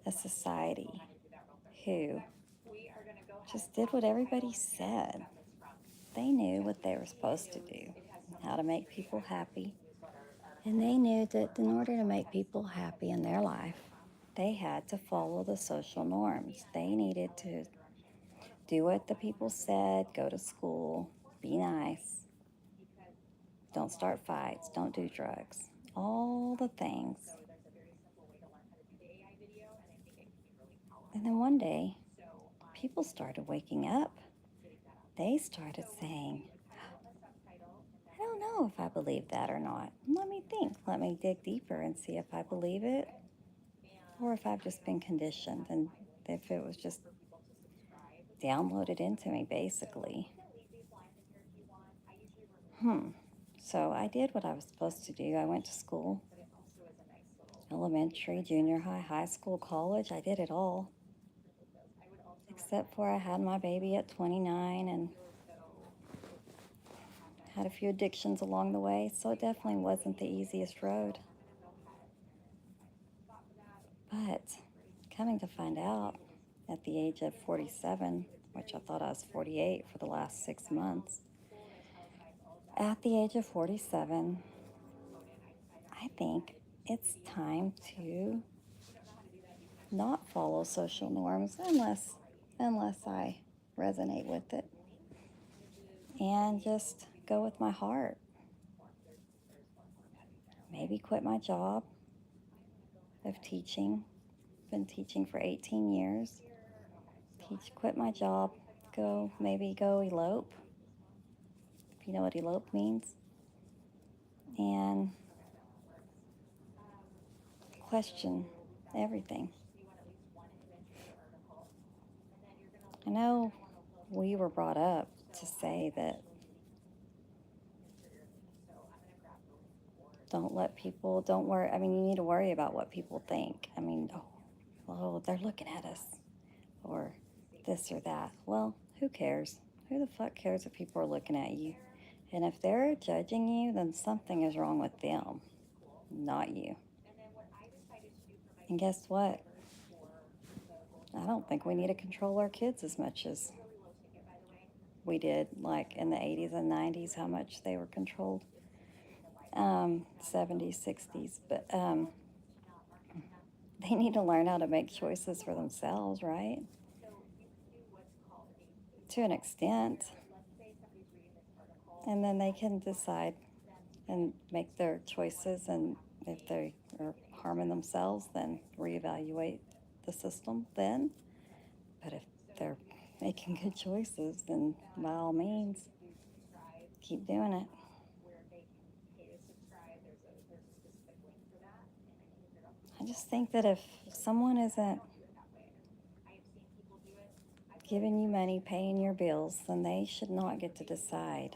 a society who just did what everybody said. They knew what they were supposed to do, how to make people happy. And they knew that in order to make people happy in their life, they had to follow the social norms. They needed to do what the people said, go to school, be nice, don't start fights, don't do drugs, all the things. And then one day, people started waking up. They started saying, I don't know if I believe that or not. Let me think. Let me dig deeper and see if I believe it or if I've just been conditioned and if it was just downloaded into me, basically. So I did what I was supposed to do. I went to school, elementary, junior high, high school, college. I did it all. Except for I had my baby at 29 and had a few addictions along the way, so it definitely wasn't the easiest road. But coming to find out, at the age of 47, which I thought I was 48 for the last 6 months, at the age of 47, I think it's time to not follow social norms unless I resonate with it, and just go with my heart. Maybe quit my job of teaching. Been teaching for 18 years. Quit my job, go elope, if you know what elope means, and question everything. I know we were brought up to say that don't worry. I mean, you need to worry about what people think. I mean, they're looking at us, or this or that. Well, who cares? Who the fuck cares if people are looking at you? And if they're judging you, then something is wrong with them, not you. And guess what? I don't think we need to control our kids as much as we did, like in the 80s and 90s, how much they were controlled. 70s, 60s, but they need to learn how to make choices for themselves, right? To an extent. And then they can decide and make their choices, and if they are harming themselves, then reevaluate the system then. But if they're making good choices, then by all means, keep doing it. I just think that if someone isn't giving you money, paying your bills, then they should not get to decide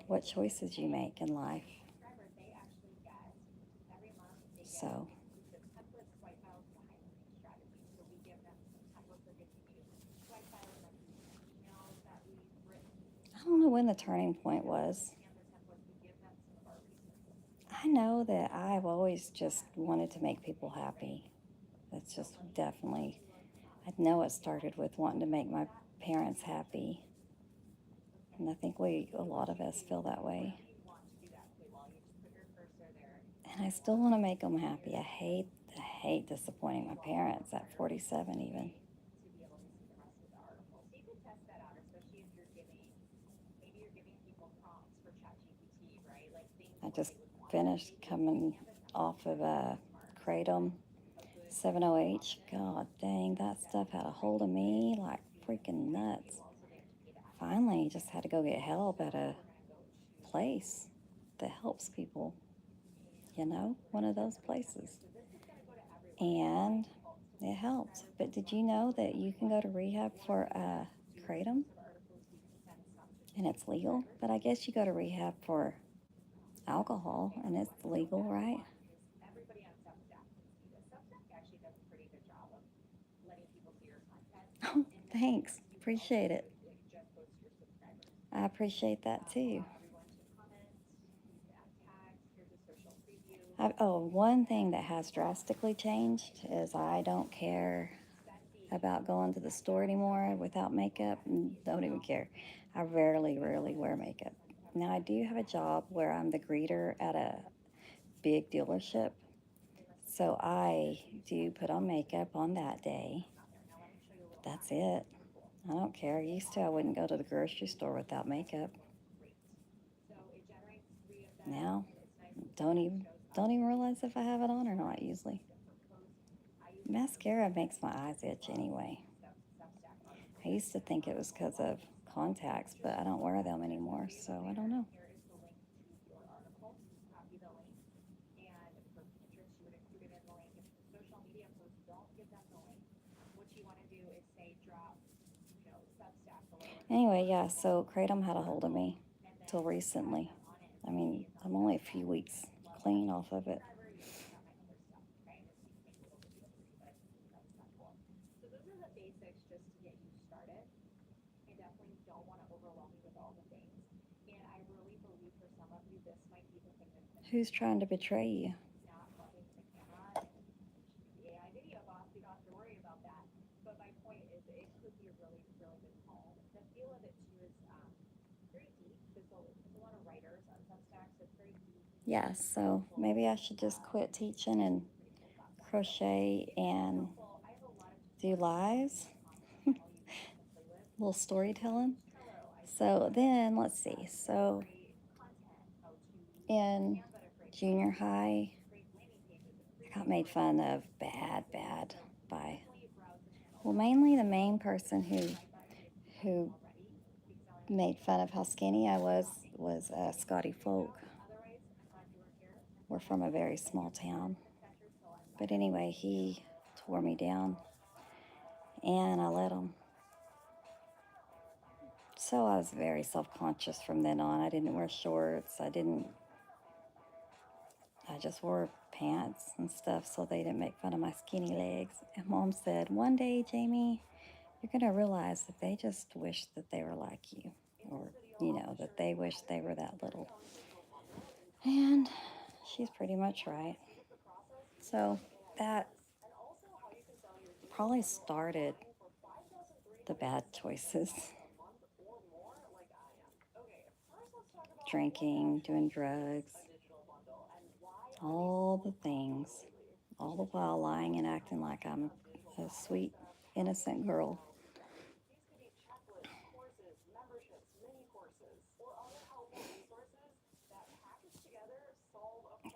what choices you make in life. So I don't know when the turning point was. I know that I've always just wanted to make people happy. That's just definitely, I know it started with wanting to make my parents happy. And I think a lot of us feel that way. And I still want to make them happy. I hate disappointing my parents at 47 even. I just finished coming off of Kratom 70H. God dang, that stuff had a hold of me like freaking nuts. Finally, just had to go get help at a place that helps people, one of those places. And it helped. But did you know that you can go to rehab for Kratom? And it's legal? But I guess you go to rehab for alcohol and it's legal, right? Everybody on Substack can see this. Substack actually does a pretty good job of letting people see your content. Oh, thanks. Appreciate it. It just goes to your subscribers. I appreciate that too. Allow everyone to comment. You can add tags. Here's a social preview. One thing that has drastically changed is I don't care about going to the store anymore without makeup. Don't even care. I rarely wear makeup. Now, I do have a job where I'm the greeter at a big dealership. So I do put on makeup on that day. That's it. I don't care. Used to, I wouldn't go to the grocery store without makeup. Now, don't even realize if I have it on or not usually. Mascara makes my eyes itch anyway. I used to think it was because of contacts, but I don't wear them anymore, so I don't know. Here is the link to your article. Copy the link. And for Pinterest, you would include it in the link. If the social media posts don't give them the link, what you want to do is say drop, Substack below. Anyway, yeah, so Kratom had a hold of me till recently. I mean, I'm only a few weeks clean off of it. So those are the basics just to get you started. I definitely don't want to overwhelm you with all the things. And I really believe for some of you, this might be the thing that's Who's trying to betray you? not loving the camera and the AI video boss. You don't have to worry about that. But my point is, it could be a really, really good home. The feel of it too is very deep. There's a lot of writers on Substack, so it's very deep. Yeah, so maybe I should just quit teaching and crochet and do lives, little storytelling. So then, let's see. So in junior high, I got made fun of bad by, well, mainly the main person who made fun of how skinny I was Scotty Folk. We're from a very small town. But anyway, he tore me down and I let him. So I was very self-conscious from then on. I didn't wear shorts. I just wore pants and stuff so they didn't make fun of my skinny legs. And Mom said, one day, Jamie, you're going to realize that they just wish that they were like you. Or, that they wish they were that little. And she's pretty much right. So that probably started the bad choices. Drinking, doing drugs, all the things, all the while lying and acting like I'm a sweet, innocent girl.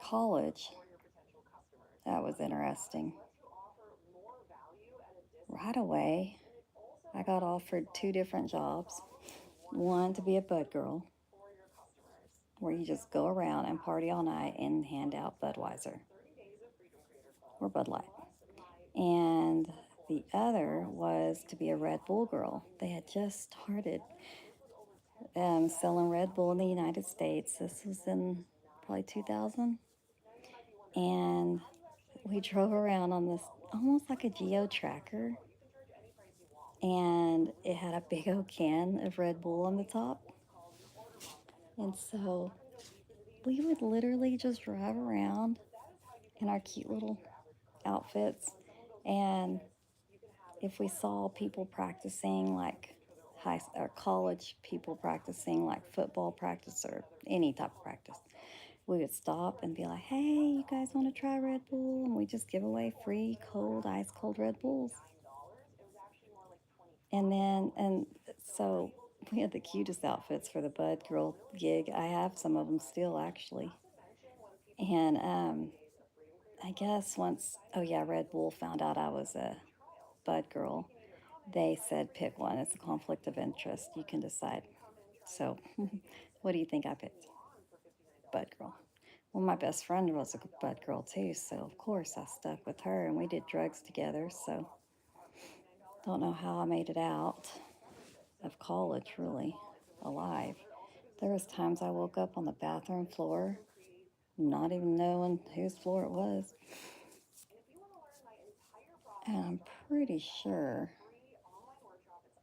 College, that was interesting. Right away, I got offered 2 different jobs. One to be a bud girl, where you just go around and party all night and hand out Budweiser or Bud Light. And the other was to be a Red Bull girl. They had just started selling Red Bull in the United States. This was in probably 2000. And we drove around on this almost like a geo tracker. And it had a big old can of Red Bull on the top. And so we would literally just drive around in our cute little outfits. And if we saw people practicing like high or college people practicing like football practice or any type of practice, we would stop and be like, hey, you guys want to try Red Bull? And we just give away free cold, ice cold Red Bulls. And so we had the cutest outfits for the Bud Girl gig. I have some of them still, actually. And I guess once, oh yeah, Red Bull found out I was a Bud girl, they said pick one. It's a conflict of interest. You can decide. So, what do you think I picked? Bud girl. Well, my best friend was a Bud girl too, so of course I stuck with her, and we did drugs together. So, don't know how I made it out of college really alive. There was times I woke up on the bathroom floor, not even knowing whose floor it was. And I'm pretty sure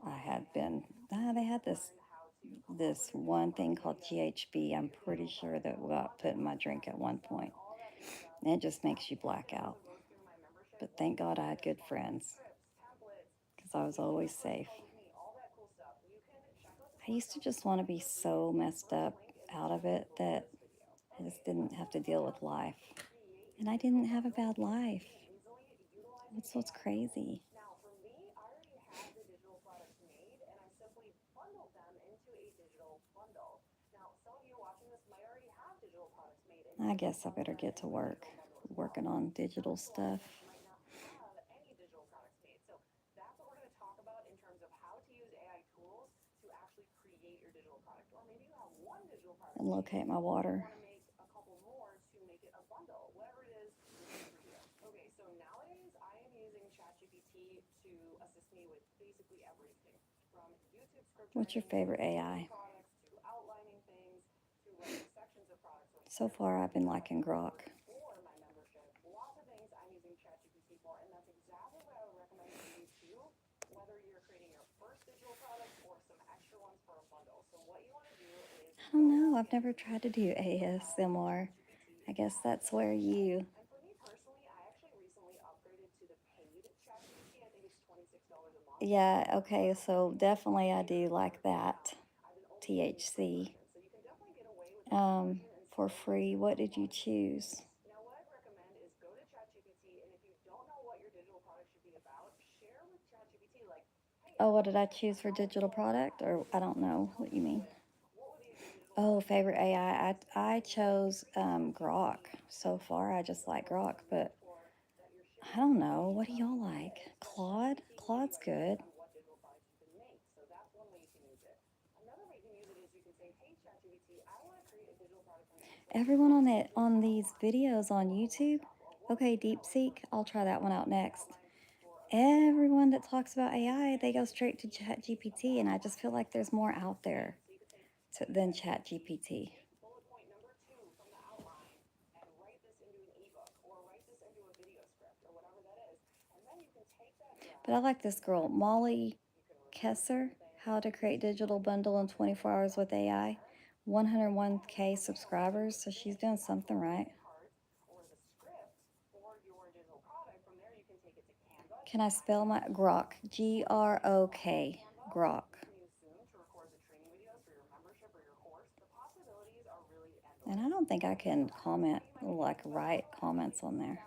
I had been. They had this one thing called GHB. I'm pretty sure that got put in my drink at one point. And it just makes you black out. But thank God I had good friends because I was always safe. I used to just want to be so messed up out of it that I just didn't have to deal with life. And I didn't have a bad life. That's what's crazy. Now, for me, I already had the digital products made, and I simply bundled them into a digital bundle. Now, some of you watching this might already have digital products made. I guess I better get to work working on digital stuff. Might not have any digital products made. So that's what we're going to talk about in terms of how to use AI tools to actually create your digital product. Or maybe you have one digital product And locate my water. want to make a couple more to make it a bundle, whatever it is for you. Okay, so nowadays I am using ChatGPT to assist me with basically everything from YouTube script What's your favorite AI? products to outlining things to writing sections of products. So far, I've been liking Grok. For my membership, lots of things I'm using ChatGPT for, and that's exactly what I would recommend for you too, whether you're creating your first digital product or some extra ones for a bundle. So what you want to do is I don't know. I've never tried to do ASMR. I guess that's where you. And for me personally, I actually recently upgraded to the paid ChatGPT. I think it's $26 a month. Yeah, okay, so definitely I do like that. THC. So you can definitely get away with For free. What did you choose? Now, what I'd recommend is go to ChatGPT, and if you don't know what your digital product should be about, share with ChatGPT, like, hey, Oh, what did I choose for digital product? Or I don't know what you mean. what would be a good digital Oh, favorite AI. I chose Grok. So far, I just like Grok, but for that you're sharing I don't know. What do y'all like? Claude? Claude's good. on what digital products you can make? So that's one way you can use it. Another way you can use it is you can say, hey, ChatGPT, I want to create a digital product for me. Everyone on these videos on YouTube. Okay, DeepSeek. I'll try that one out next. Everyone that talks about AI, they go straight to ChatGPT, and I just feel like there's more out there than ChatGPT. Bullet point number 2 from the outline, and write this into an ebook or write this into a video script or whatever that is. And then you can take that draft. But I like this girl, Molly Kesser, How to Create Digital Bundle in 24 Hours with AI. 101K subscribers, so she's doing something right. Or the script for your digital product. From there, you can take it to Canva. Can I spell my Grok? Grok. Grok. Use Zoom to record the training videos for your membership or your course. The possibilities are really endless. And I don't think I can comment, like write comments on there.